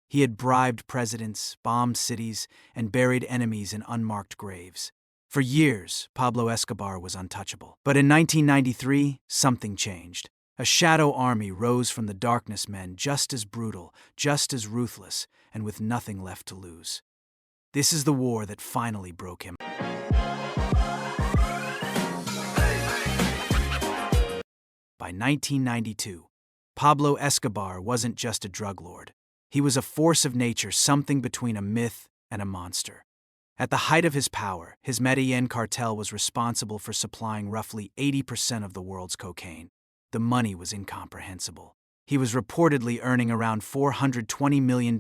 He had bribed presidents, bombed cities, and buried enemies in unmarked graves. For years, Pablo Escobar was untouchable. But in 1993, something changed. A shadow army rose from the darkness, men just as brutal, just as ruthless, and with nothing left to lose. This is the war that finally broke him. By 1992, Pablo Escobar wasn't just a drug lord. He was a force of nature, something between a myth and a monster. At the height of his power, his Medellin cartel was responsible for supplying roughly 80% of the world's cocaine. The money was incomprehensible. He was reportedly earning around $420 million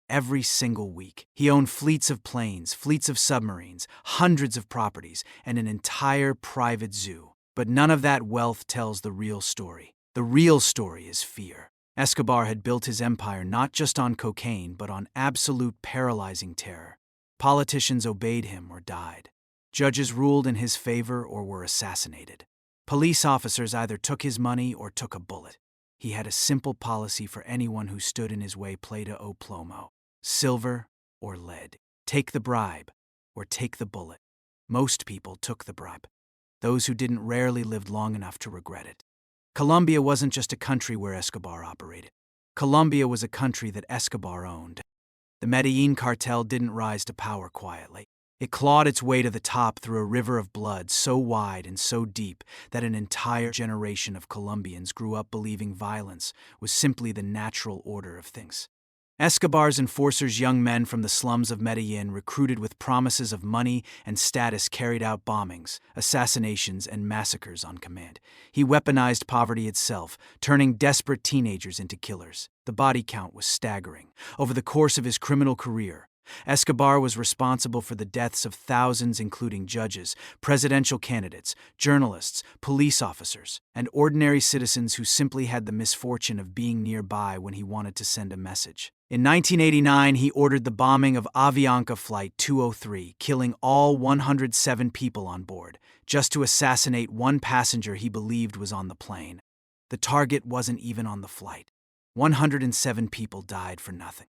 every single week. He owned fleets of planes, fleets of submarines, hundreds of properties, and an entire private zoo. But none of that wealth tells the real story. The real story is fear. Escobar had built his empire not just on cocaine, but on absolute paralyzing terror. Politicians obeyed him or died. Judges ruled in his favor or were assassinated. Police officers either took his money or took a bullet. He had a simple policy for anyone who stood in his way: plata o plomo, silver or lead. Take the bribe or take the bullet. Most people took the bribe. Those who didn't rarely lived long enough to regret it. Colombia wasn't just a country where Escobar operated. Colombia was a country that Escobar owned. The Medellin cartel didn't rise to power quietly. It clawed its way to the top through a river of blood so wide and so deep that an entire generation of Colombians grew up believing violence was simply the natural order of things. Escobar's enforcers, young men from the slums of Medellin, recruited with promises of money and status, carried out bombings, assassinations, and massacres on command. He weaponized poverty itself, turning desperate teenagers into killers. The body count was staggering. Over the course of his criminal career, Escobar was responsible for the deaths of thousands, including judges, presidential candidates, journalists, police officers, and ordinary citizens who simply had the misfortune of being nearby when he wanted to send a message. In 1989, he ordered the bombing of Avianca Flight 203, killing all 107 people on board, just to assassinate one passenger he believed was on the plane. The target wasn't even on the flight. 107 people died for nothing.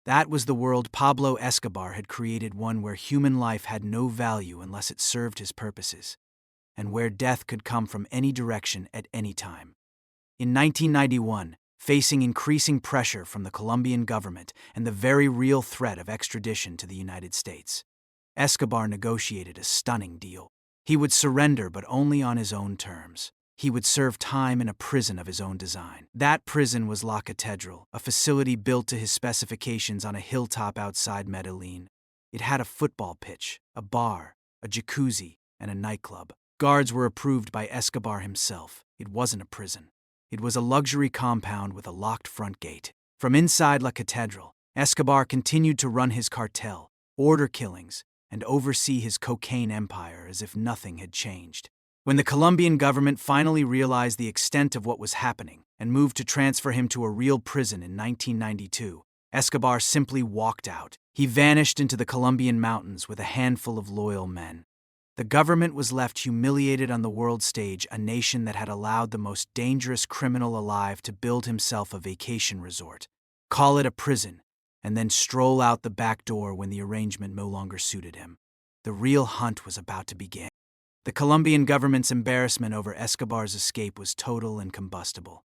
That was the world Pablo Escobar had created, one where human life had no value unless it served his purposes, and where death could come from any direction at any time. In 1991, facing increasing pressure from the Colombian government and the very real threat of extradition to the United States, Escobar negotiated a stunning deal. He would surrender, but only on his own terms. He would serve time in a prison of his own design. That prison was La Catedral, a facility built to his specifications on a hilltop outside Medellin. It had a football pitch, a bar, a jacuzzi, and a nightclub. Guards were approved by Escobar himself. It wasn't a prison. It was a luxury compound with a locked front gate. From inside La Catedral, Escobar continued to run his cartel, order killings, and oversee his cocaine empire as if nothing had changed. When the Colombian government finally realized the extent of what was happening and moved to transfer him to a real prison in 1992, Escobar simply walked out. He vanished into the Colombian mountains with a handful of loyal men. The government was left humiliated on the world stage, a nation that had allowed the most dangerous criminal alive to build himself a vacation resort, call it a prison, and then stroll out the back door when the arrangement no longer suited him. The real hunt was about to begin. The Colombian government's embarrassment over Escobar's escape was total and combustible.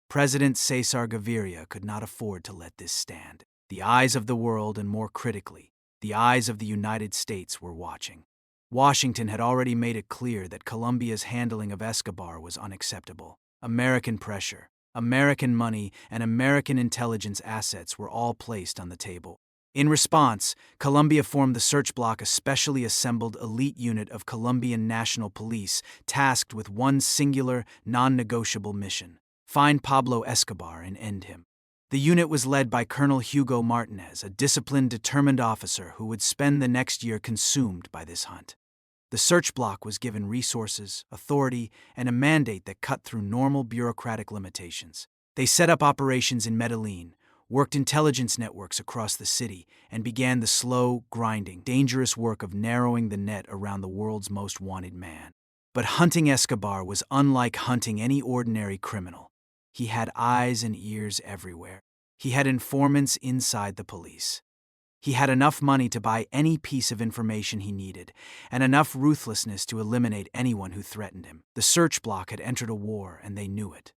President Cesar Gaviria could not afford to let this stand. The eyes of the world, and more critically, the eyes of the United States, were watching. Washington had already made it clear that Colombia's handling of Escobar was unacceptable. American pressure, American money, and American intelligence assets were all placed on the table. In response, Colombia formed the Search Bloc, a specially assembled elite unit of Colombian National Police tasked with one singular, non-negotiable mission: find Pablo Escobar and end him. The unit was led by Colonel Hugo Martinez, a disciplined, determined officer who would spend the next year consumed by this hunt. The Search Bloc was given resources, authority, and a mandate that cut through normal bureaucratic limitations. They set up operations in Medellin, worked intelligence networks across the city, and began the slow, grinding, dangerous work of narrowing the net around the world's most wanted man. But hunting Escobar was unlike hunting any ordinary criminal. He had eyes and ears everywhere. He had informants inside the police. He had enough money to buy any piece of information he needed, and enough ruthlessness to eliminate anyone who threatened him. The Search Bloc had entered a war, and they knew it.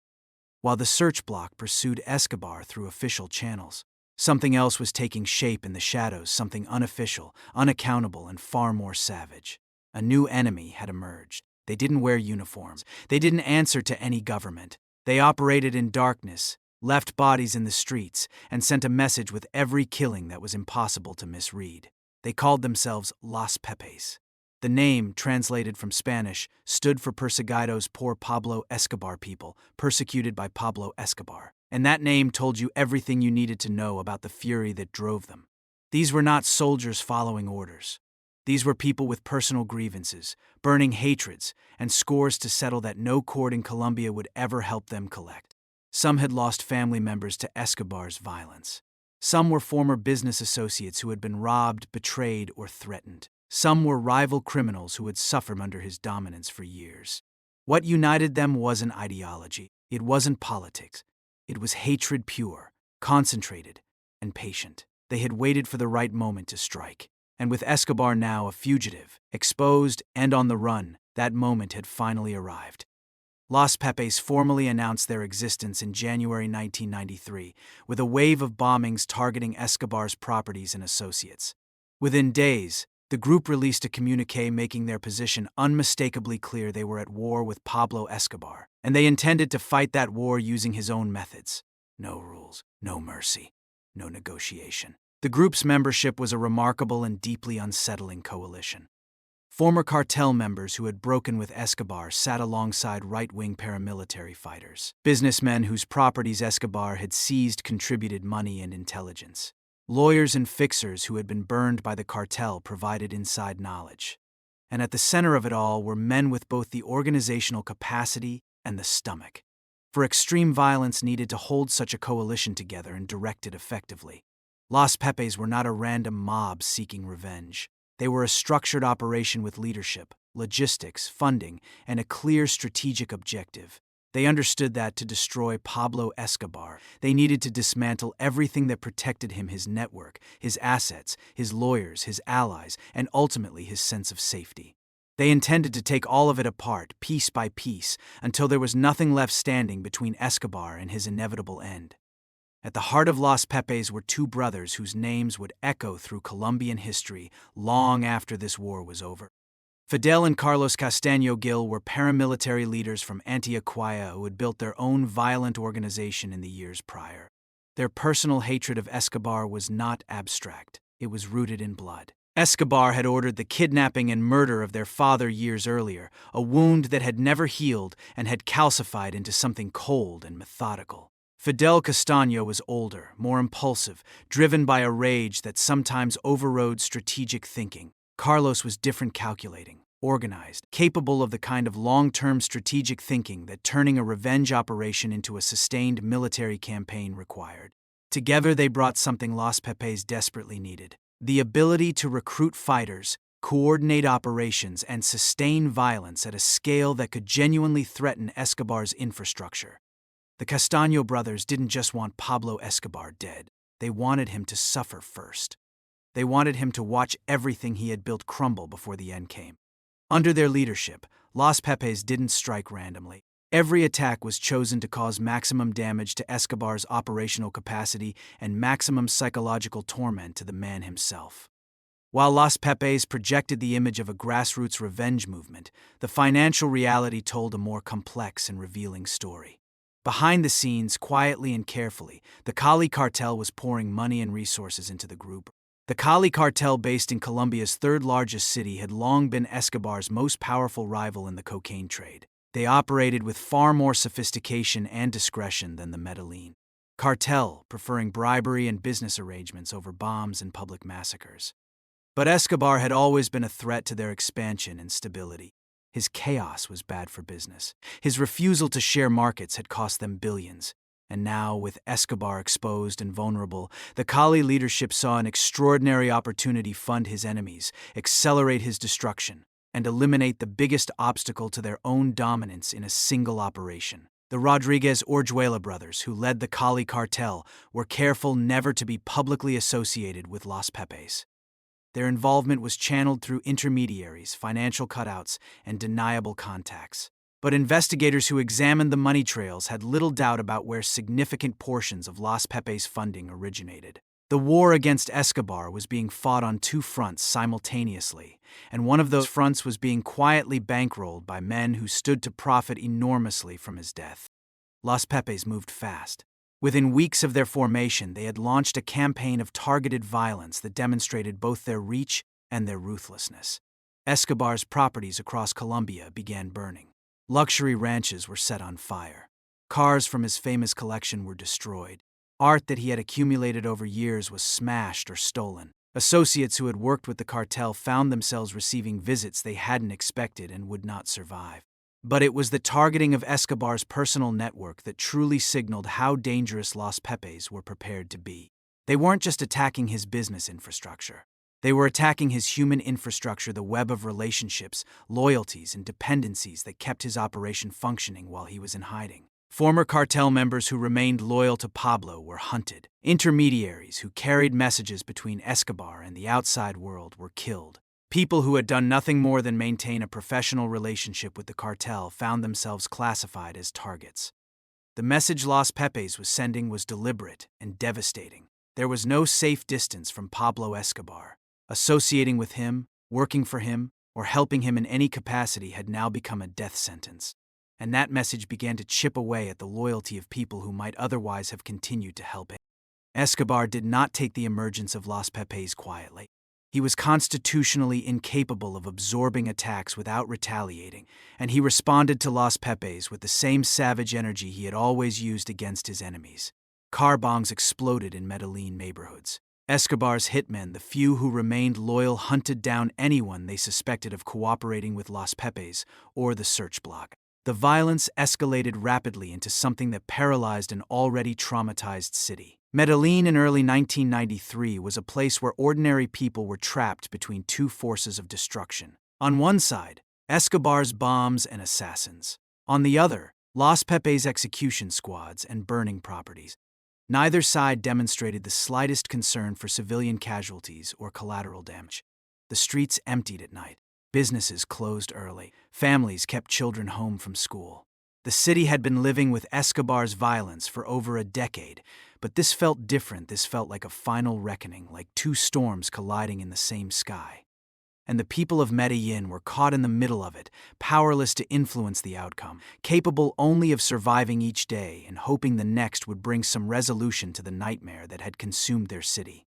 While the Search Bloc pursued Escobar through official channels, something else was taking shape in the shadows, something unofficial, unaccountable, and far more savage. A new enemy had emerged. They didn't wear uniforms. They didn't answer to any government. They operated in darkness, left bodies in the streets, and sent a message with every killing that was impossible to misread. They called themselves Los Pepes. The name, translated from Spanish, stood for Perseguidos por Pablo Escobar, people persecuted by Pablo Escobar. And that name told you everything you needed to know about the fury that drove them. These were not soldiers following orders. These were people with personal grievances, burning hatreds, and scores to settle that no court in Colombia would ever help them collect. Some had lost family members to Escobar's violence. Some were former business associates who had been robbed, betrayed, or threatened. Some were rival criminals who had suffered under his dominance for years. What united them wasn't ideology. It wasn't politics. It was hatred pure, concentrated, and patient. They had waited for the right moment to strike. And with Escobar now a fugitive, exposed, and on the run, that moment had finally arrived. Los Pepes formally announced their existence in January 1993, with a wave of bombings targeting Escobar's properties and associates. Within days, the group released a communiqué making their position unmistakably clear. They were at war with Pablo Escobar, and they intended to fight that war using his own methods. No rules, no mercy, no negotiation. The group's membership was a remarkable and deeply unsettling coalition. Former cartel members who had broken with Escobar sat alongside right-wing paramilitary fighters. Businessmen whose properties Escobar had seized contributed money and intelligence. Lawyers and fixers who had been burned by the cartel provided inside knowledge. And at the center of it all were men with both the organizational capacity and the stomach. For extreme violence needed to hold such a coalition together and direct it effectively. Los Pepes were not a random mob seeking revenge. They were a structured operation with leadership, logistics, funding, and a clear strategic objective. They understood that to destroy Pablo Escobar, they needed to dismantle everything that protected him: his network, his assets, his lawyers, his allies, and ultimately his sense of safety. They intended to take all of it apart, piece by piece, until there was nothing left standing between Escobar and his inevitable end. At the heart of Los Pepes were two brothers whose names would echo through Colombian history long after this war was over. Fidel and Carlos Castaño Gil were paramilitary leaders from Antioquia who had built their own violent organization in the years prior. Their personal hatred of Escobar was not abstract. It was rooted in blood. Escobar had ordered the kidnapping and murder of their father years earlier, a wound that had never healed and had calcified into something cold and methodical. Fidel Castaño was older, more impulsive, driven by a rage that sometimes overrode strategic thinking. Carlos was different, calculating, organized, capable of the kind of long-term strategic thinking that turning a revenge operation into a sustained military campaign required. Together they brought something Los Pepes desperately needed: the ability to recruit fighters, coordinate operations, and sustain violence at a scale that could genuinely threaten Escobar's infrastructure. The Castaño brothers didn't just want Pablo Escobar dead. They wanted him to suffer first. They wanted him to watch everything he had built crumble before the end came. Under their leadership, Los Pepes didn't strike randomly. Every attack was chosen to cause maximum damage to Escobar's operational capacity and maximum psychological torment to the man himself. While Los Pepes projected the image of a grassroots revenge movement, the financial reality told a more complex and revealing story. Behind the scenes, quietly and carefully, the Cali cartel was pouring money and resources into the group. The Cali cartel, based in Colombia's third-largest city, had long been Escobar's most powerful rival in the cocaine trade. They operated with far more sophistication and discretion than the Medellin cartel, preferring bribery and business arrangements over bombs and public massacres. But Escobar had always been a threat to their expansion and stability. His chaos was bad for business. His refusal to share markets had cost them billions. And now, with Escobar exposed and vulnerable, the Cali leadership saw an extraordinary opportunity to fund his enemies, accelerate his destruction, and eliminate the biggest obstacle to their own dominance in a single operation. The Rodriguez-Orjuela brothers, who led the Cali cartel, were careful never to be publicly associated with Los Pepes. Their involvement was channeled through intermediaries, financial cutouts, and deniable contacts. But investigators who examined the money trails had little doubt about where significant portions of Los Pepes' funding originated. The war against Escobar was being fought on two fronts simultaneously, and one of those fronts was being quietly bankrolled by men who stood to profit enormously from his death. Los Pepes moved fast. Within weeks of their formation, they had launched a campaign of targeted violence that demonstrated both their reach and their ruthlessness. Escobar's properties across Colombia began burning. Luxury ranches were set on fire. Cars from his famous collection were destroyed. Art that he had accumulated over years was smashed or stolen. Associates who had worked with the cartel found themselves receiving visits they hadn't expected and would not survive. But it was the targeting of Escobar's personal network that truly signaled how dangerous Los Pepes were prepared to be. They weren't just attacking his business infrastructure. They were attacking his human infrastructure, the web of relationships, loyalties, and dependencies that kept his operation functioning while he was in hiding. Former cartel members who remained loyal to Pablo were hunted. Intermediaries who carried messages between Escobar and the outside world were killed. People who had done nothing more than maintain a professional relationship with the cartel found themselves classified as targets. The message Los Pepes was sending was deliberate and devastating. There was no safe distance from Pablo Escobar. Associating with him, working for him, or helping him in any capacity had now become a death sentence. And that message began to chip away at the loyalty of people who might otherwise have continued to help him. Escobar did not take the emergence of Los Pepes quietly. He was constitutionally incapable of absorbing attacks without retaliating, and he responded to Los Pepes with the same savage energy he had always used against his enemies. Car bombs exploded in Medellin neighborhoods. Escobar's hitmen, the few who remained loyal, hunted down anyone they suspected of cooperating with Los Pepes or the Search Bloc. The violence escalated rapidly into something that paralyzed an already traumatized city. Medellin in early 1993 was a place where ordinary people were trapped between two forces of destruction. On one side, Escobar's bombs and assassins. On the other, Los Pepes' execution squads and burning properties. Neither side demonstrated the slightest concern for civilian casualties or collateral damage. The streets emptied at night. Businesses closed early. Families kept children home from school. The city had been living with Escobar's violence for over a decade, but this felt different. This felt like a final reckoning, like two storms colliding in the same sky. And the people of Medellin were caught in the middle of it, powerless to influence the outcome, capable only of surviving each day and hoping the next would bring some resolution to the nightmare that had consumed their city.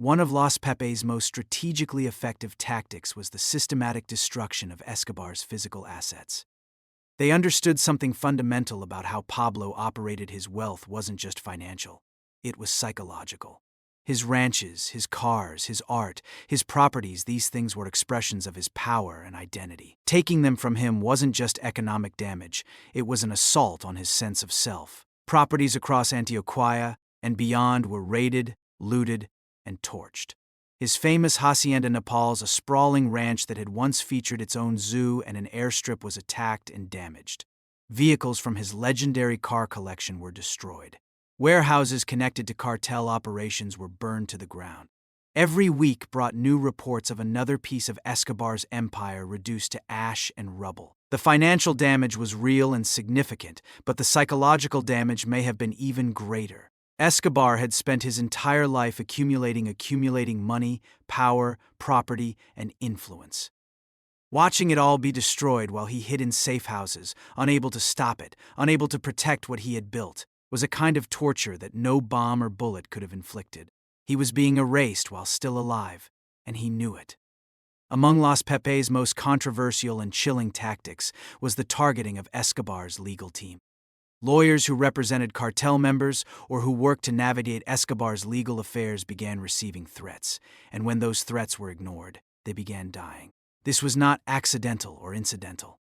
One of Los Pepes' most strategically effective tactics was the systematic destruction of Escobar's physical assets. They understood something fundamental about how Pablo operated. His wealth wasn't just financial, it was psychological. His ranches, his cars, his art, his properties, these things were expressions of his power and identity. Taking them from him wasn't just economic damage, it was an assault on his sense of self. Properties across Antioquia and beyond were raided, looted, and torched. His famous Hacienda Naples, a sprawling ranch that had once featured its own zoo and an airstrip, was attacked and damaged. Vehicles from his legendary car collection were destroyed. Warehouses connected to cartel operations were burned to the ground. Every week brought new reports of another piece of Escobar's empire reduced to ash and rubble. The financial damage was real and significant, but the psychological damage may have been even greater. Escobar had spent his entire life accumulating money, power, property, and influence. Watching it all be destroyed while he hid in safe houses, unable to stop it, unable to protect what he had built, was a kind of torture that no bomb or bullet could have inflicted. He was being erased while still alive, and he knew it. Among Los Pepes' most controversial and chilling tactics was the targeting of Escobar's legal team. Lawyers who represented cartel members or who worked to navigate Escobar's legal affairs began receiving threats, and when those threats were ignored, they began dying. This was not accidental or incidental.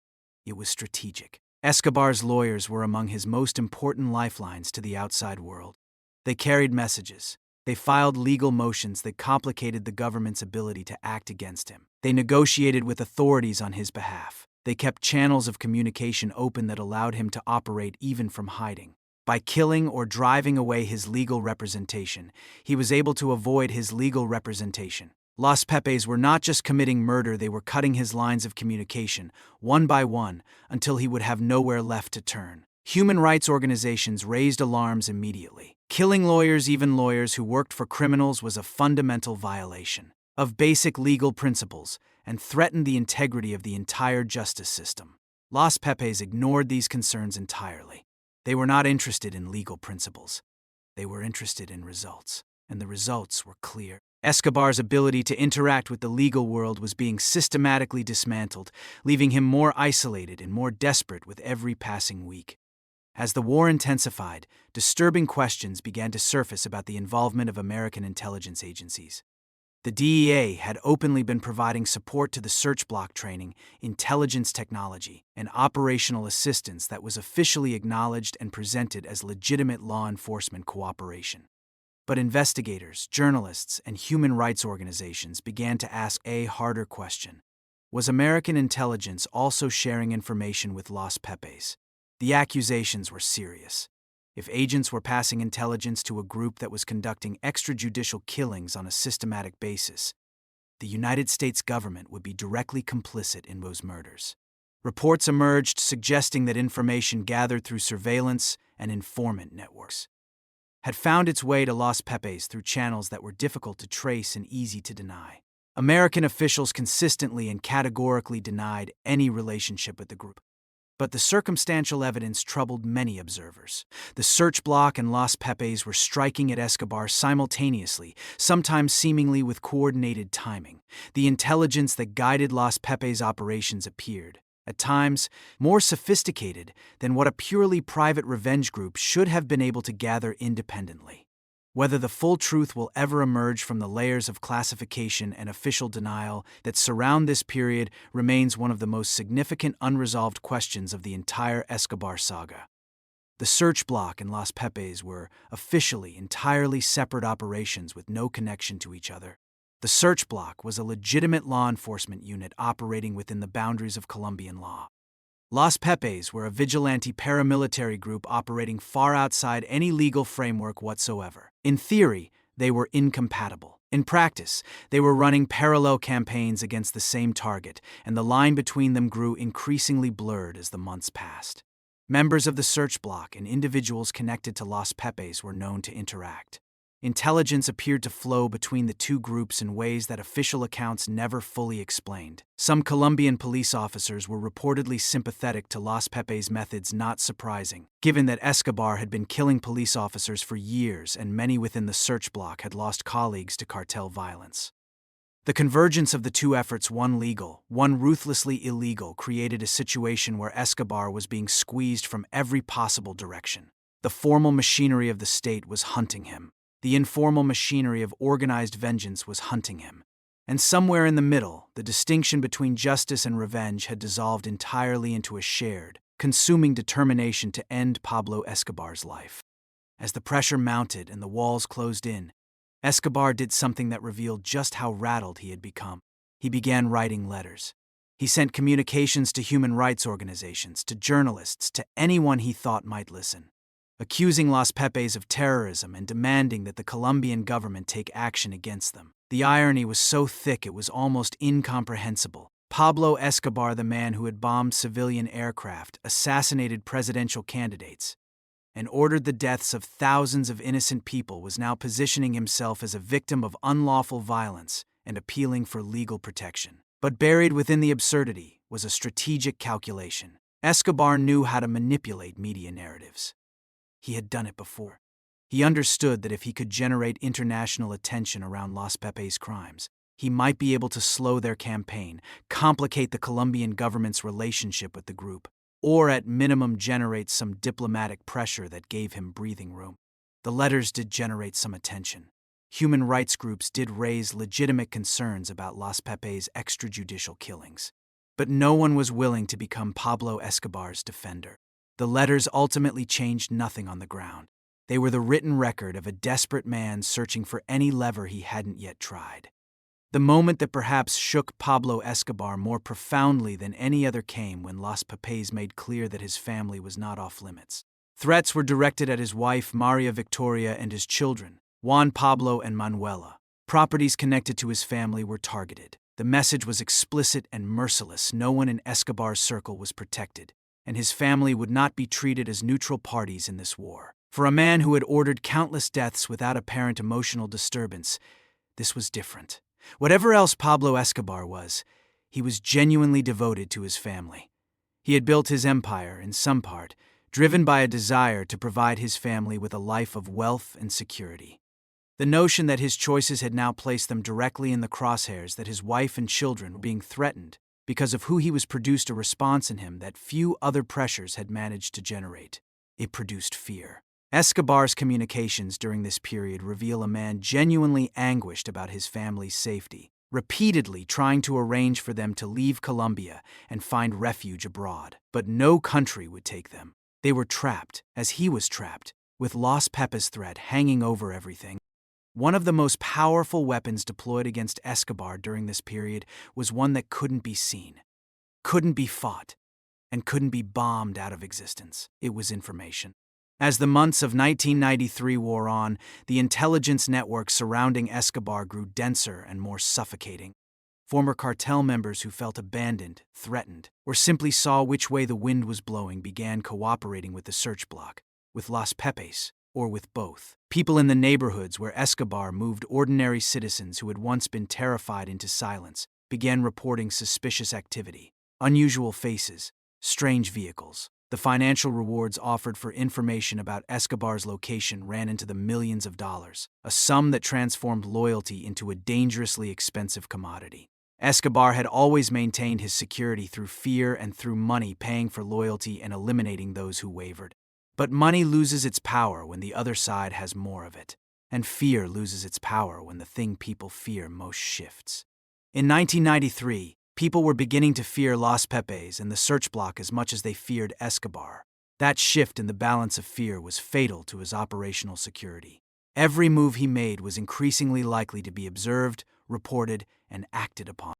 It was strategic. Escobar's lawyers were among his most important lifelines to the outside world. They carried messages. They filed legal motions that complicated the government's ability to act against him. They negotiated with authorities on his behalf. They kept channels of communication open that allowed him to operate even from hiding. By killing or driving away his legal representation, he was able to avoid his legal representation. Los Pepes were not just committing murder, they were cutting his lines of communication, one by one, until he would have nowhere left to turn. Human rights organizations raised alarms immediately. Killing lawyers, even lawyers who worked for criminals, was a fundamental violation of basic legal principles and threatened the integrity of the entire justice system. Los Pepes ignored these concerns entirely. They were not interested in legal principles. They were interested in results, and the results were clear. Escobar's ability to interact with the legal world was being systematically dismantled, leaving him more isolated and more desperate with every passing week. As the war intensified, disturbing questions began to surface about the involvement of American intelligence agencies. The DEA had openly been providing support to the Search Bloc training, intelligence technology, and operational assistance that was officially acknowledged and presented as legitimate law enforcement cooperation. But investigators, journalists, and human rights organizations began to ask a harder question. Was American intelligence also sharing information with Los Pepes? The accusations were serious. If agents were passing intelligence to a group that was conducting extrajudicial killings on a systematic basis, the United States government would be directly complicit in those murders. Reports emerged suggesting that information gathered through surveillance and informant networks had found its way to Los Pepes through channels that were difficult to trace and easy to deny. American officials consistently and categorically denied any relationship with the group. But the circumstantial evidence troubled many observers. The Search Bloc and Los Pepes were striking at Escobar simultaneously, sometimes seemingly with coordinated timing. The intelligence that guided Los Pepes' operations appeared, at times, more sophisticated than what a purely private revenge group should have been able to gather independently. Whether the full truth will ever emerge from the layers of classification and official denial that surround this period remains one of the most significant unresolved questions of the entire Escobar saga. The Search Bloc and Los Pepes were officially entirely separate operations with no connection to each other. The Search Bloc was a legitimate law enforcement unit operating within the boundaries of Colombian law. Los Pepes were a vigilante paramilitary group operating far outside any legal framework whatsoever. In theory, they were incompatible. In practice, they were running parallel campaigns against the same target, and the line between them grew increasingly blurred as the months passed. Members of the Search Bloc and individuals connected to Los Pepes were known to interact. Intelligence appeared to flow between the two groups in ways that official accounts never fully explained. Some Colombian police officers were reportedly sympathetic to Los Pepes' methods, not surprising, given that Escobar had been killing police officers for years and many within the Search Bloc had lost colleagues to cartel violence. The convergence of the two efforts, one legal, one ruthlessly illegal, created a situation where Escobar was being squeezed from every possible direction. The formal machinery of the state was hunting him. The informal machinery of organized vengeance was hunting him. And somewhere in the middle, the distinction between justice and revenge had dissolved entirely into a shared, consuming determination to end Pablo Escobar's life. As the pressure mounted and the walls closed in, Escobar did something that revealed just how rattled he had become. He began writing letters. He sent communications to human rights organizations, to journalists, to anyone he thought might listen, accusing Los Pepes of terrorism and demanding that the Colombian government take action against them. The irony was so thick it was almost incomprehensible. Pablo Escobar, the man who had bombed civilian aircraft, assassinated presidential candidates, and ordered the deaths of thousands of innocent people, was now positioning himself as a victim of unlawful violence and appealing for legal protection. But buried within the absurdity was a strategic calculation. Escobar knew how to manipulate media narratives. He had done it before. He understood that if he could generate international attention around Los Pepes' crimes, he might be able to slow their campaign, complicate the Colombian government's relationship with the group, or at minimum generate some diplomatic pressure that gave him breathing room. The letters did generate some attention. Human rights groups did raise legitimate concerns about Los Pepes' extrajudicial killings. But no one was willing to become Pablo Escobar's defender. The letters ultimately changed nothing on the ground. They were the written record of a desperate man searching for any lever he hadn't yet tried. The moment that perhaps shook Pablo Escobar more profoundly than any other came when Los Pepes made clear that his family was not off limits. Threats were directed at his wife, Maria Victoria, and his children, Juan Pablo and Manuela. Properties connected to his family were targeted. The message was explicit and merciless. No one in Escobar's circle was protected, and his family would not be treated as neutral parties in this war. For a man who had ordered countless deaths without apparent emotional disturbance, this was different. Whatever else Pablo Escobar was, he was genuinely devoted to his family. He had built his empire, in some part, driven by a desire to provide his family with a life of wealth and security. The notion that his choices had now placed them directly in the crosshairs, that his wife and children were being threatened because of who he was, produced a response in him that few other pressures had managed to generate. It produced fear. Escobar's communications during this period reveal a man genuinely anguished about his family's safety, repeatedly trying to arrange for them to leave Colombia and find refuge abroad. But no country would take them. They were trapped, as he was trapped, with Los Pepes' threat hanging over everything. One of the most powerful weapons deployed against Escobar during this period was one that couldn't be seen, couldn't be fought, and couldn't be bombed out of existence. It was information. As the months of 1993 wore on, the intelligence network surrounding Escobar grew denser and more suffocating. Former cartel members who felt abandoned, threatened, or simply saw which way the wind was blowing began cooperating with the Search Bloc, with Los Pepes, or with both. People in the neighborhoods where Escobar moved, ordinary citizens who had once been terrified into silence, began reporting suspicious activity, unusual faces, strange vehicles. The financial rewards offered for information about Escobar's location ran into the millions of dollars, a sum that transformed loyalty into a dangerously expensive commodity. Escobar had always maintained his security through fear and through money, paying for loyalty and eliminating those who wavered. But money loses its power when the other side has more of it, and fear loses its power when the thing people fear most shifts. In 1993, people were beginning to fear Los Pepes and the Search Bloc as much as they feared Escobar. That shift in the balance of fear was fatal to his operational security. Every move he made was increasingly likely to be observed, reported, and acted upon.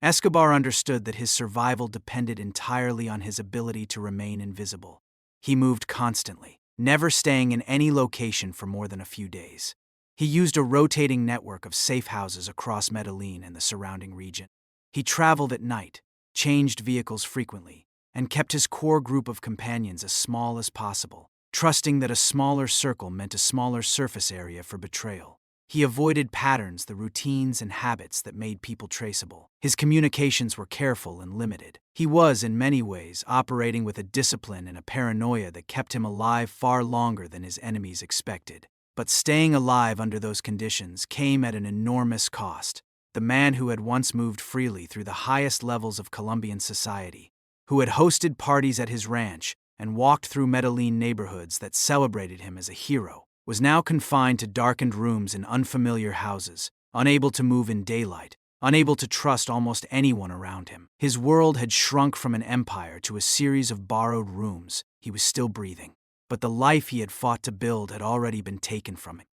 Escobar understood that his survival depended entirely on his ability to remain invisible. He moved constantly, never staying in any location for more than a few days. He used a rotating network of safe houses across Medellin and the surrounding region. He traveled at night, changed vehicles frequently, and kept his core group of companions as small as possible, trusting that a smaller circle meant a smaller surface area for betrayal. He avoided patterns, the routines and habits that made people traceable. His communications were careful and limited. He was, in many ways, operating with a discipline and a paranoia that kept him alive far longer than his enemies expected. But staying alive under those conditions came at an enormous cost. The man who had once moved freely through the highest levels of Colombian society, who had hosted parties at his ranch and walked through Medellin neighborhoods that celebrated him as a hero, was now confined to darkened rooms in unfamiliar houses, unable to move in daylight, unable to trust almost anyone around him. His world had shrunk from an empire to a series of borrowed rooms. He was still breathing, but the life he had fought to build had already been taken from him.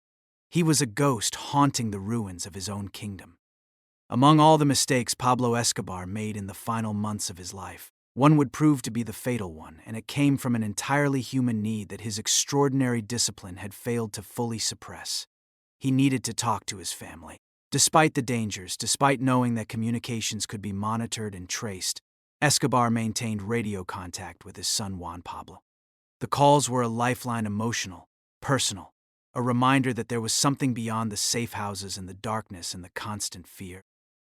He was a ghost haunting the ruins of his own kingdom. Among all the mistakes Pablo Escobar made in the final months of his life, one would prove to be the fatal one, and it came from an entirely human need that his extraordinary discipline had failed to fully suppress. He needed to talk to his family. Despite the dangers, despite knowing that communications could be monitored and traced, Escobar maintained radio contact with his son Juan Pablo. The calls were a lifeline, emotional, personal, a reminder that there was something beyond the safe houses and the darkness and the constant fear.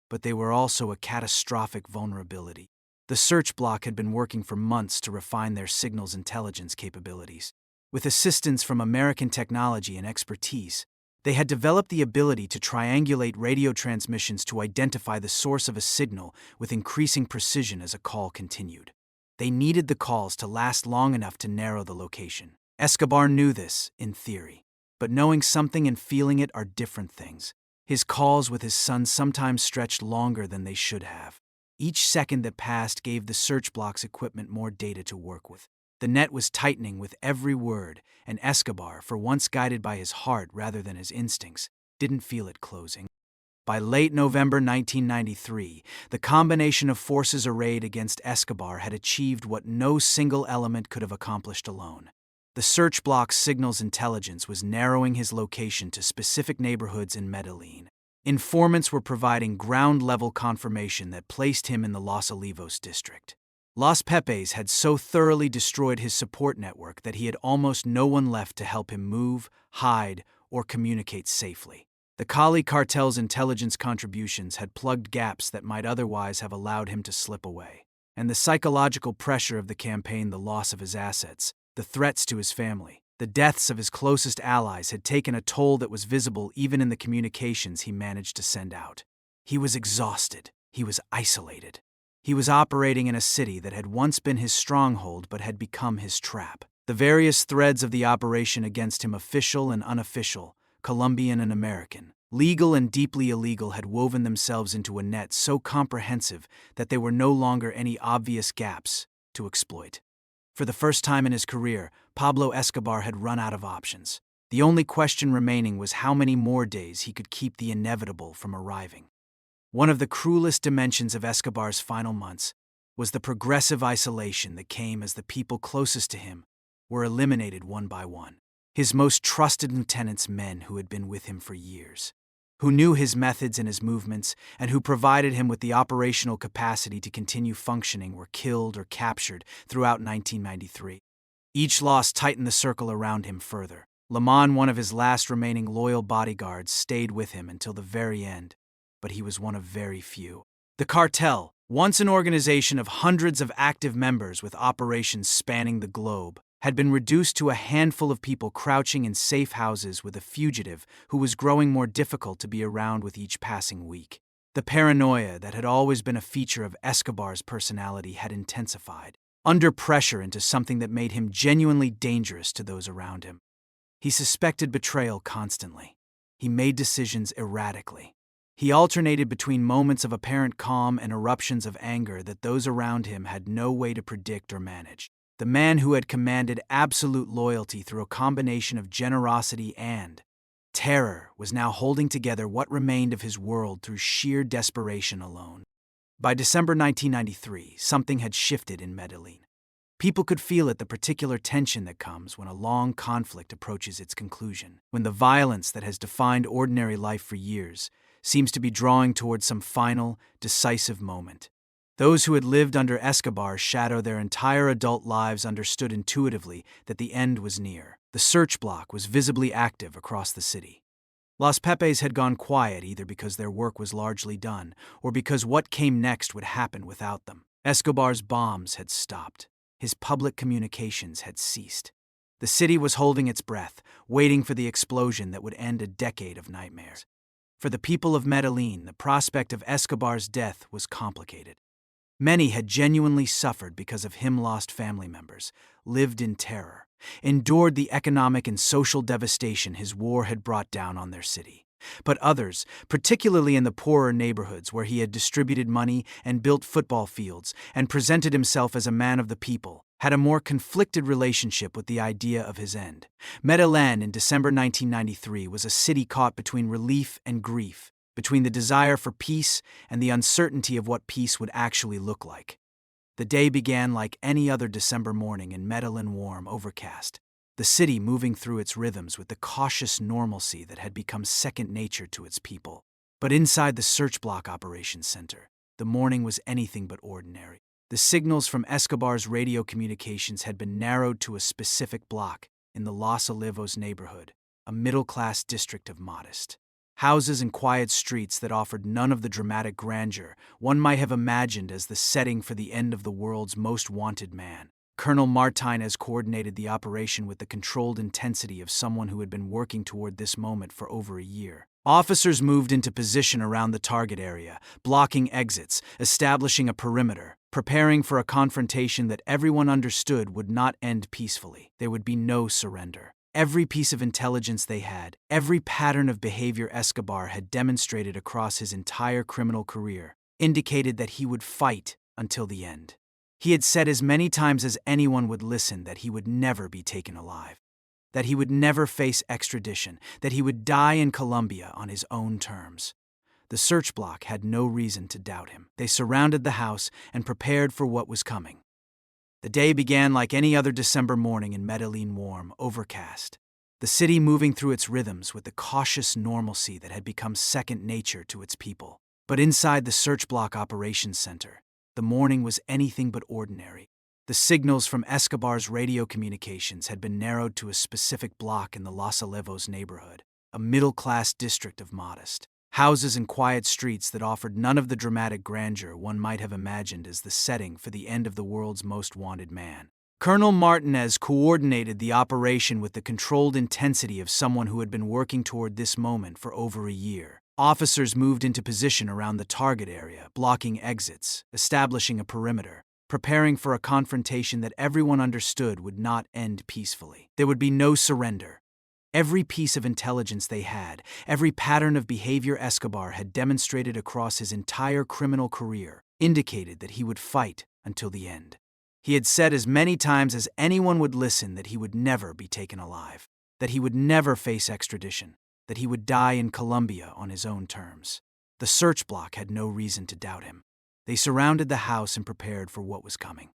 But they were also a catastrophic vulnerability. The Search Bloc had been working for months to refine their signals intelligence capabilities. With assistance from American technology and expertise, they had developed the ability to triangulate radio transmissions to identify the source of a signal with increasing precision as a call continued. They needed the calls to last long enough to narrow the location. Escobar knew this, in theory, but knowing something and feeling it are different things. His calls with his son sometimes stretched longer than they should have. Each second that passed gave the Search Bloc's equipment more data to work with. The net was tightening with every word, and Escobar, for once guided by his heart rather than his instincts, didn't feel it closing. By late November 1993, the combination of forces arrayed against Escobar had achieved what no single element could have accomplished alone. The Search Bloc's signals intelligence was narrowing his location to specific neighborhoods in Medellin. Informants were providing ground-level confirmation that placed him in the Los Olivos district. Los Pepes had so thoroughly destroyed his support network that he had almost no one left to help him move, hide, or communicate safely. The Cali cartel's intelligence contributions had plugged gaps that might otherwise have allowed him to slip away. And the psychological pressure of the campaign, the loss of his assets, the threats to his family, the deaths of his closest allies had taken a toll that was visible even in the communications he managed to send out. He was exhausted. He was isolated. He was operating in a city that had once been his stronghold but had become his trap. The various threads of the operation against him, official and unofficial, Colombian and American, legal and deeply illegal, had woven themselves into a net so comprehensive that there were no longer any obvious gaps to exploit. For the first time in his career, Pablo Escobar had run out of options. The only question remaining was how many more days he could keep the inevitable from arriving. One of the cruelest dimensions of Escobar's final months was the progressive isolation that came as the people closest to him were eliminated one by one. His most trusted lieutenants, men who had been with him for years, who knew his methods and his movements, and who provided him with the operational capacity to continue functioning, were killed or captured throughout 1993. Each loss tightened the circle around him further. Lamon, one of his last remaining loyal bodyguards, stayed with him until the very end, but he was one of very few. The cartel, once an organization of hundreds of active members with operations spanning the globe, had been reduced to a handful of people crouching in safe houses with a fugitive who was growing more difficult to be around with each passing week. The paranoia that had always been a feature of Escobar's personality had intensified, under pressure into something that made him genuinely dangerous to those around him. He suspected betrayal constantly. He made decisions erratically. He alternated between moments of apparent calm and eruptions of anger that those around him had no way to predict or manage. The man who had commanded absolute loyalty through a combination of generosity and terror was now holding together what remained of his world through sheer desperation alone. By December 1993, something had shifted in Medellin. People could feel it, the particular tension that comes when a long conflict approaches its conclusion, when the violence that has defined ordinary life for years seems to be drawing towards some final, decisive moment. Those who had lived under Escobar's shadow their entire adult lives understood intuitively that the end was near. The Search Bloc was visibly active across the city. Los Pepes had gone quiet either because their work was largely done or because what came next would happen without them. Escobar's bombs had stopped. His public communications had ceased. The city was holding its breath, waiting for the explosion that would end a decade of nightmares. For the people of Medellin, the prospect of Escobar's death was complicated. Many had genuinely suffered because of him, lost family members, lived in terror, endured the economic and social devastation his war had brought down on their city. But others, particularly in the poorer neighborhoods where he had distributed money and built football fields and presented himself as a man of the people, had a more conflicted relationship with the idea of his end. Medellin in December 1993 was a city caught between relief and grief, between the desire for peace and the uncertainty of what peace would actually look like. The day began like any other December morning in Medellin, warm, overcast, the city moving through its rhythms with the cautious normalcy that had become second nature to its people. But inside the Search Bloc Operations Center, the morning was anything but ordinary. The signals from Escobar's radio communications had been narrowed to a specific block in the Los Olivos neighborhood, a middle-class district of modest houses and quiet streets that offered none of the dramatic grandeur one might have imagined as the setting for the end of the world's most wanted man. Colonel Martinez coordinated the operation with the controlled intensity of someone who had been working toward this moment for over a year. Officers moved into position around the target area, blocking exits, establishing a perimeter, preparing for a confrontation that everyone understood would not end peacefully. There would be no surrender. Every piece of intelligence they had, every pattern of behavior Escobar had demonstrated across his entire criminal career, indicated that he would fight until the end. He had said as many times as anyone would listen that he would never be taken alive, that he would never face extradition, that he would die in Colombia on his own terms. The Search Bloc had no reason to doubt him. They surrounded the house and prepared for what was coming. The day began like any other December morning in Medellin, warm, overcast. The city moving through its rhythms with the cautious normalcy that had become second nature to its people. But inside the Search Bloc Operations Center, the morning was anything but ordinary. The signals from Escobar's radio communications had been narrowed to a specific block in the Los Olivos neighborhood, a middle-class district of modest houses and quiet streets that offered none of the dramatic grandeur one might have imagined as the setting for the end of the world's most wanted man. Colonel Martinez coordinated the operation with the controlled intensity of someone who had been working toward this moment for over a year. Officers moved into position around the target area, blocking exits, establishing a perimeter, preparing for a confrontation that everyone understood would not end peacefully. There would be no surrender. Every piece of intelligence they had, every pattern of behavior Escobar had demonstrated across his entire criminal career, indicated that he would fight until the end. He had said as many times as anyone would listen that he would never be taken alive, that he would never face extradition, that he would die in Colombia on his own terms. The Search Bloc had no reason to doubt him. They surrounded the house and prepared for what was coming.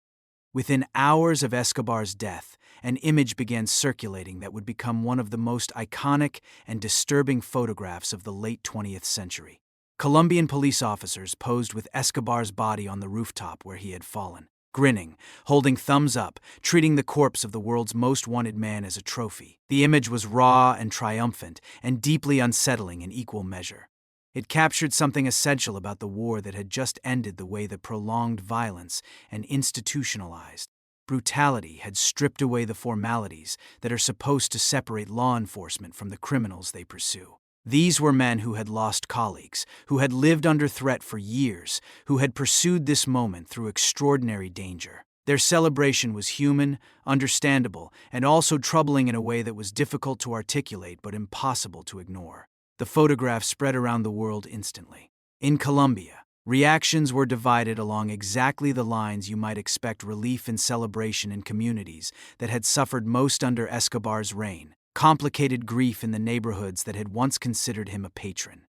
Within hours of Escobar's death, an image began circulating that would become one of the most iconic and disturbing photographs of the late 20th century. Colombian police officers posed with Escobar's body on the rooftop where he had fallen, grinning, holding thumbs up, treating the corpse of the world's most wanted man as a trophy. The image was raw and triumphant, and deeply unsettling in equal measure. It captured something essential about the war that had just ended, the way that prolonged violence and institutionalized brutality had stripped away the formalities that are supposed to separate law enforcement from the criminals they pursue. These were men who had lost colleagues, who had lived under threat for years, who had pursued this moment through extraordinary danger. Their celebration was human, understandable, and also troubling in a way that was difficult to articulate but impossible to ignore. The photograph spread around the world instantly. In Colombia, reactions were divided along exactly the lines you might expect: relief and celebration in communities that had suffered most under Escobar's reign, complicated grief in the neighborhoods that had once considered him a patron.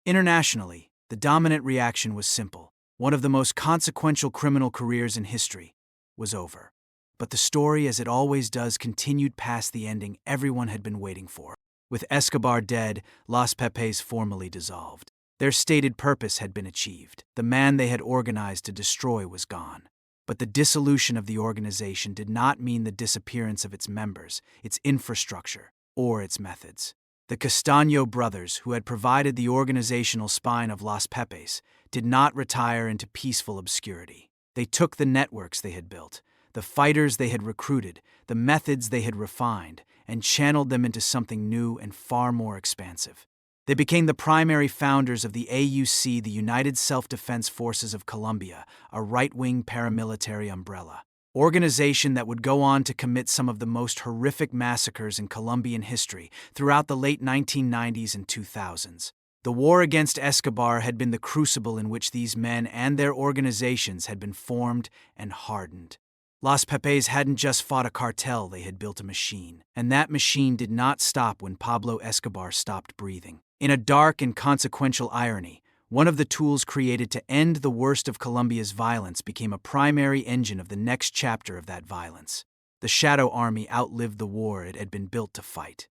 Internationally, the dominant reaction was simple. One of the most consequential criminal careers in history was over. But the story, as it always does, continued past the ending everyone had been waiting for. With Escobar dead, Los Pepes formally dissolved. Their stated purpose had been achieved. The man they had organized to destroy was gone. But the dissolution of the organization did not mean the disappearance of its members, its infrastructure, or its methods. The Castaño brothers, who had provided the organizational spine of Los Pepes, did not retire into peaceful obscurity. They took the networks they had built, the fighters they had recruited, the methods they had refined, and channeled them into something new and far more expansive. They became the primary founders of the AUC, the United Self-Defense Forces of Colombia, a right-wing paramilitary umbrella organization that would go on to commit some of the most horrific massacres in Colombian history throughout the late 1990s and 2000s. The war against Escobar had been the crucible in which these men and their organizations had been formed and hardened. Los Pepes hadn't just fought a cartel, they had built a machine. And that machine did not stop when Pablo Escobar stopped breathing. In a dark and consequential irony, one of the tools created to end the worst of Colombia's violence became a primary engine of the next chapter of that violence. The Shadow Army outlived the war it had been built to fight.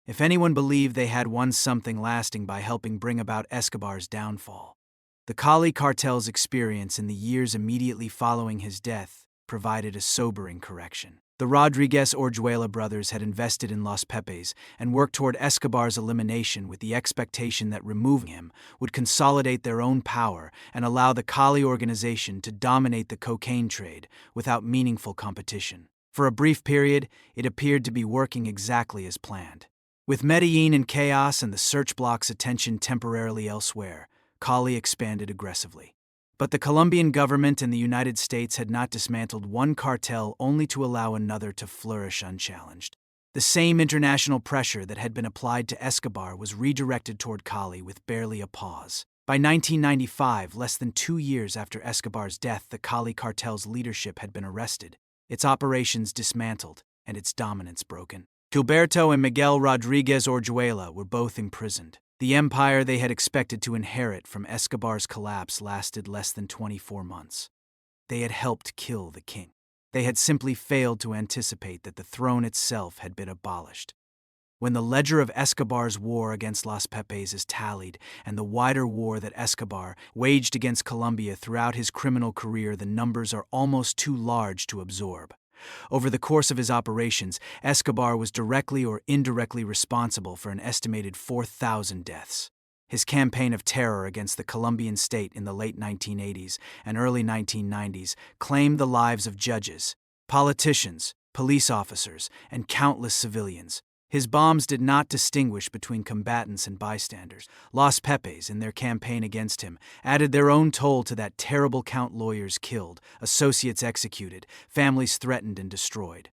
If anyone believed they had won something lasting by helping bring about Escobar's downfall, the Cali cartel's experience in the years immediately following his death provided a sobering correction. The Rodriguez-Orjuela brothers had invested in Los Pepes and worked toward Escobar's elimination with the expectation that removing him would consolidate their own power and allow the Cali organization to dominate the cocaine trade without meaningful competition. For a brief period, it appeared to be working exactly as planned. With Medellin in chaos and the Search Bloc's attention temporarily elsewhere, Cali expanded aggressively. But the Colombian government and the United States had not dismantled one cartel only to allow another to flourish unchallenged. The same international pressure that had been applied to Escobar was redirected toward Cali with barely a pause. By 1995, less than 2 years after Escobar's death, the Cali cartel's leadership had been arrested, its operations dismantled, and its dominance broken. Gilberto and Miguel Rodriguez Orjuela were both imprisoned. The empire they had expected to inherit from Escobar's collapse lasted less than 24 months. They had helped kill the king. They had simply failed to anticipate that the throne itself had been abolished. When the ledger of Escobar's war against Los Pepes is tallied, and the wider war that Escobar waged against Colombia throughout his criminal career, the numbers are almost too large to absorb. Over the course of his operations, Escobar was directly or indirectly responsible for an estimated 4,000 deaths. His campaign of terror against the Colombian state in the late 1980s and early 1990s claimed the lives of judges, politicians, police officers, and countless civilians. His bombs did not distinguish between combatants and bystanders. Los Pepes, in their campaign against him, added their own toll to that terrible count: lawyers killed, associates executed, families threatened and destroyed.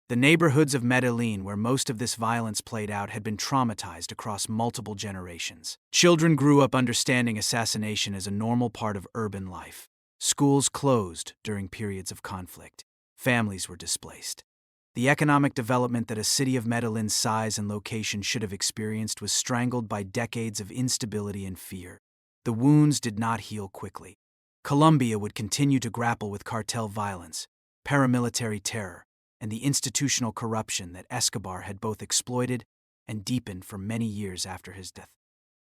The neighborhoods of Medellin, where most of this violence played out, had been traumatized across multiple generations. Children grew up understanding assassination as a normal part of urban life. Schools closed during periods of conflict. Families were displaced. The economic development that a city of Medellin's size and location should have experienced was strangled by decades of instability and fear. The wounds did not heal quickly. Colombia would continue to grapple with cartel violence, paramilitary terror, and the institutional corruption that Escobar had both exploited and deepened for many years after his death.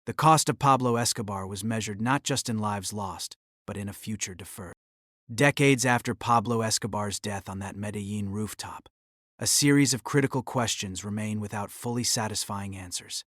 The cost of Pablo Escobar was measured not just in lives lost, but in a future deferred. Decades after Pablo Escobar's death on that Medellin rooftop, a series of critical questions remain without fully satisfying answers.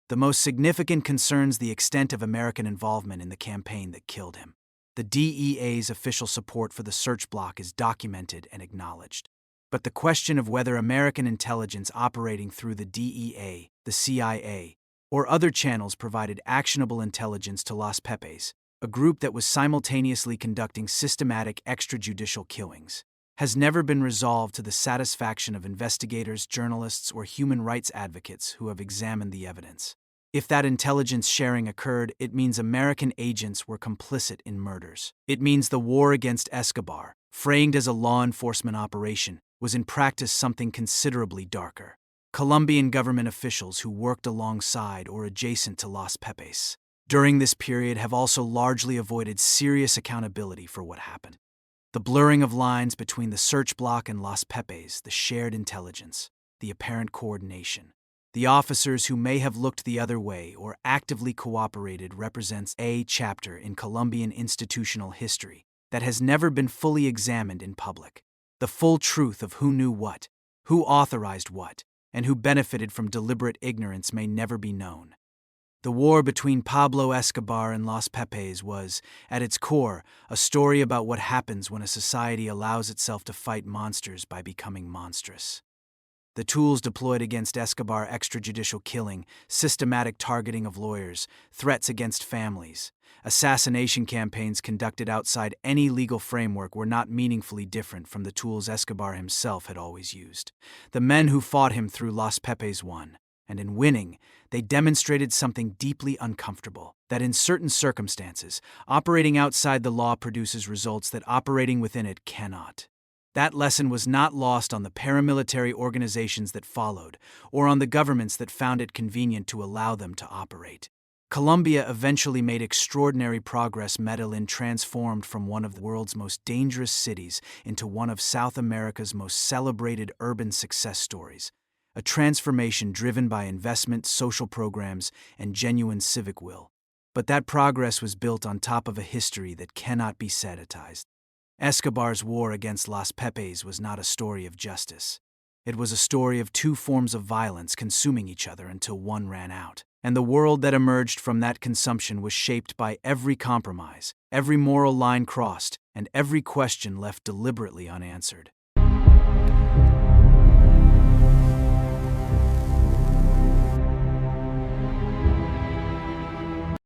The most significant concerns the extent of American involvement in the campaign that killed him. The DEA's official support for the Search Bloc is documented and acknowledged. But the question of whether American intelligence operating through the DEA, the CIA, or other channels provided actionable intelligence to Los Pepes, a group that was simultaneously conducting systematic extrajudicial killings, has never been resolved to the satisfaction of investigators, journalists, or human rights advocates who have examined the evidence. If that intelligence sharing occurred, it means American agents were complicit in murders. It means the war against Escobar, framed as a law enforcement operation, was in practice something considerably darker. Colombian government officials who worked alongside or adjacent to Los Pepes during this period have also largely avoided serious accountability for what happened. The blurring of lines between the Search Bloc and Los Pepes, the shared intelligence, the apparent coordination. The officers who may have looked the other way or actively cooperated represents a chapter in Colombian institutional history that has never been fully examined in public. The full truth of who knew what, who authorized what, and who benefited from deliberate ignorance may never be known. The war between Pablo Escobar and Los Pepes was, at its core, a story about what happens when a society allows itself to fight monsters by becoming monstrous. The tools deployed against Escobar: extrajudicial killing, systematic targeting of lawyers, threats against families, assassination campaigns conducted outside any legal framework were not meaningfully different from the tools Escobar himself had always used. The men who fought him through Los Pepes won. And in winning, they demonstrated something deeply uncomfortable, that in certain circumstances, operating outside the law produces results that operating within it cannot. That lesson was not lost on the paramilitary organizations that followed, or on the governments that found it convenient to allow them to operate. Colombia eventually made extraordinary progress. Medellin transformed from one of the world's most dangerous cities into one of South America's most celebrated urban success stories. A transformation driven by investment, social programs, and genuine civic will. But that progress was built on top of a history that cannot be sanitized. Escobar's war against Los Pepes was not a story of justice. It was a story of two forms of violence consuming each other until one ran out. And the world that emerged from that consumption was shaped by every compromise, every moral line crossed, and every question left deliberately unanswered.